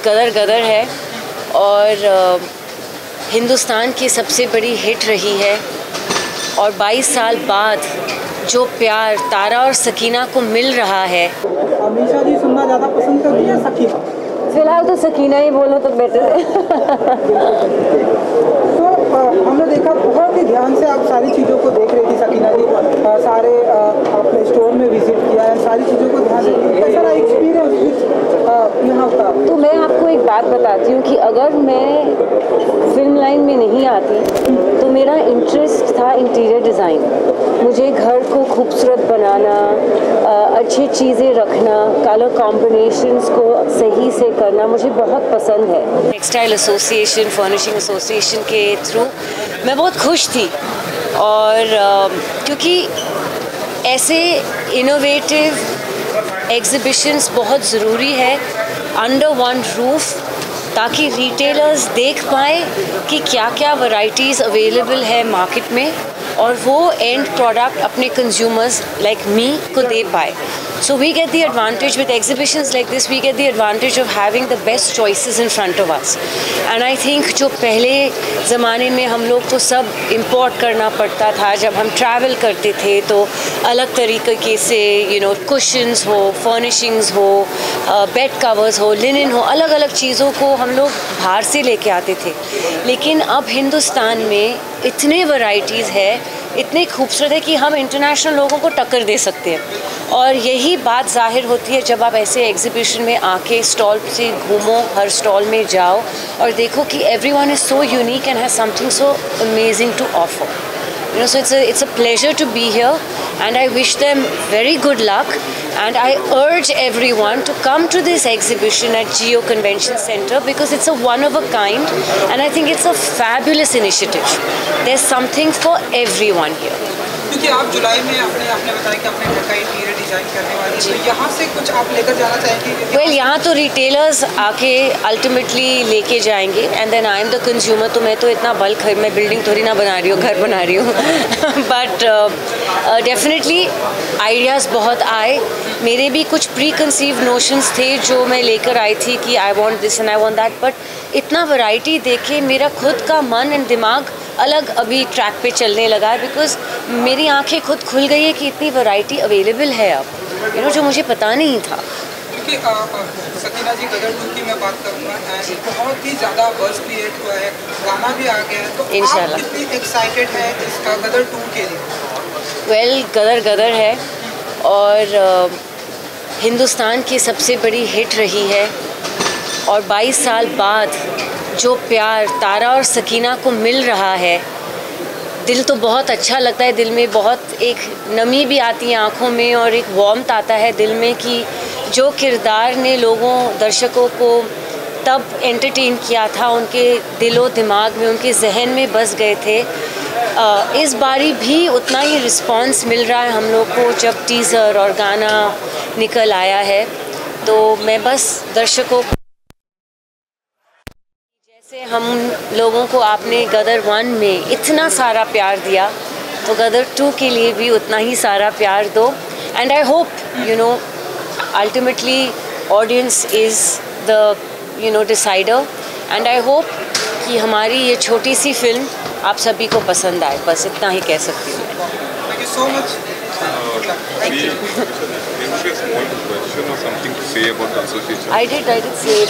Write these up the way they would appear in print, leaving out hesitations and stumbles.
गदर गदर है और हिंदुस्तान की सबसे बड़ी हिट रही है और 22 साल बाद जो प्यार तारा और सकीना को मिल रहा है। अमीषा जी सुनना ज़्यादा पसंद करती है सकीना? फिलहाल तो सकीना ही बोलो तो बेटर है। तो हमने देखा बहुत ही ध्यान से आप सारी चीज़ों को देख रही थी सकीना जी, सारे अपने स्टोर में विजिट किया है, सारी चीज़ों को ध्यान से कैसा रहा एक्सपीरियंस यहाँ का? तो मैं आपको एक बात बताती हूँ कि अगर मैं फिल्म लाइन में नहीं आती तो मेरा इंटरेस्ट था इंटीरियर डिज़ाइन। मुझे घर को खूबसूरत बनाना, अच्छी चीज़ें रखना, कलर कॉम्बिनेशंस को सही से करना मुझे बहुत पसंद है। टेक्सटाइल एसोसिएशन, फर्निशिंग एसोसिएशन के थ्रू मैं बहुत खुश थी और क्योंकि ऐसे इनोवेटिव एग्जिबिशंस बहुत ज़रूरी है अंडर वन रूफ, ताकि रिटेलर्स देख पाए कि क्या क्या वैरायटीज़ अवेलेबल है मार्केट में और वो एंड प्रोडक्ट अपने कंज्यूमर्स लाइक मी को दे पाए। So we get the advantage with exhibitions like this, we get the advantage of having the best choices in front of us. And I think जो पहले ज़माने में हम लोग को सब import करना पड़ता था, जब हम travel करते थे तो अलग तरीके से cushions हो, furnishings हो, bed covers हो, linen हो, अलग अलग चीज़ों को हम लोग बाहर से लेके आते थे। लेकिन अब हिंदुस्तान में इतने वैरायटीज़ है, इतने खूबसूरत है कि हम इंटरनेशनल लोगों को टक्कर दे सकते हैं। और यही बात ज़ाहिर होती है जब आप ऐसे एग्जीबिशन में आके स्टॉल से घूमो, हर स्टॉल में जाओ और देखो कि everyone is so unique and has something so amazing to offer. So it's a pleasure to be here and I wish them very good luck and I urge everyone to come to this exhibition at Geo Convention Center because it's a one of a kind and I think it's a fabulous initiative. There's something for everyone here. क्योंकि आप जुलाई में आपने बताया कि अपने घर का interior design करने वाले हैं, तो यहाँ से कुछ आप लेकर जाना चाहेंगे? वेल यहाँ तो रिटेलर्स आके अल्टीमेटली लेके जाएंगे and then I am the consumer. तो मैं तो इतना बल्क है, मैं बिल्डिंग थोड़ी ना बना रही हूँ, घर बना रही हूँ। बट डेफिनेटली आइडियाज़ बहुत आए, मेरे भी कुछ प्री कंसीव नोशंस थे जो मैं लेकर आई थी कि I want this and I want that, but इतना वैरायटी देखे मेरा खुद का मन एंड दिमाग अलग अभी ट्रैक पे चलने लगा है बिकॉज मेरी आंखें खुद खुल गई है कि इतनी वैरायटी अवेलेबल है अब, जो मुझे पता नहीं था। क्योंकि सकीना जी गदर 2 की मैं बात करूँगा, बहुत ही ज़्यादा बज़ क्रिएट हुआ है, गाना भी आ गया है, तो इंशाल्लाह आप कितनी एक्साइटेड है इसका गदर 2 के लिए? वेल गदर गदर है और हिंदुस्तान की सबसे बड़ी हिट रही है और 22 साल बाद जो प्यार तारा और सकीना को मिल रहा है, दिल तो बहुत अच्छा लगता है, दिल में बहुत एक नमी भी आती है आँखों में और एक वार्मथ आता है दिल में कि जो किरदार ने लोगों दर्शकों को तब एंटरटेन किया था, उनके दिलो दिमाग में, उनके जहन में बस गए थे। इस बारी भी उतना ही रिस्पांस मिल रहा है हम लोग को जब टीज़र और गाना निकल आया है। तो मैं बस दर्शकों को, जैसे हम लोगों को आपने गदर 1 में इतना सारा प्यार दिया तो गदर 2 के लिए भी उतना ही सारा प्यार दो and I hope ultimately audience is the decider and I hope कि हमारी ये छोटी सी फिल्म आप सभी को पसंद आए, बस इतना ही कह सकती हूँ। Thank you so much. Thank you. a small question or something to say about the association? I did say it.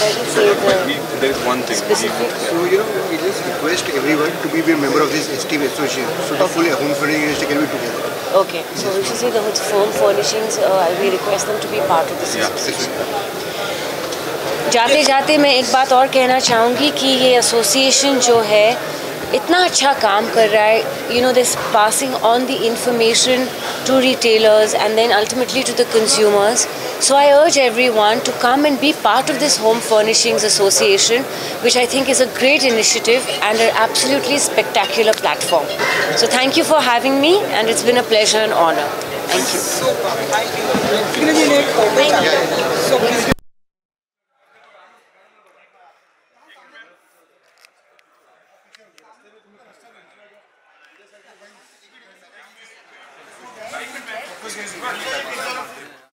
There is one thing. Specific. So, we just request everyone to be a member of this esteemed association. So, the full home furnishing industry can be together. Okay. So, if you see the home furnishings, we request them to be part of this association. जाते जाते मैं एक बात और कहना चाहूँगी कि ये एसोसिएशन जो है इतना अच्छा काम कर रहा है, this passing on the information to retailers and then ultimately to the consumers. So I urge everyone to come and be part of this Home Furnishings Association, which I think is a great initiative and an absolutely spectacular platform. So thank you for having me and it's been a pleasure and honor. Thank you. So, thank you.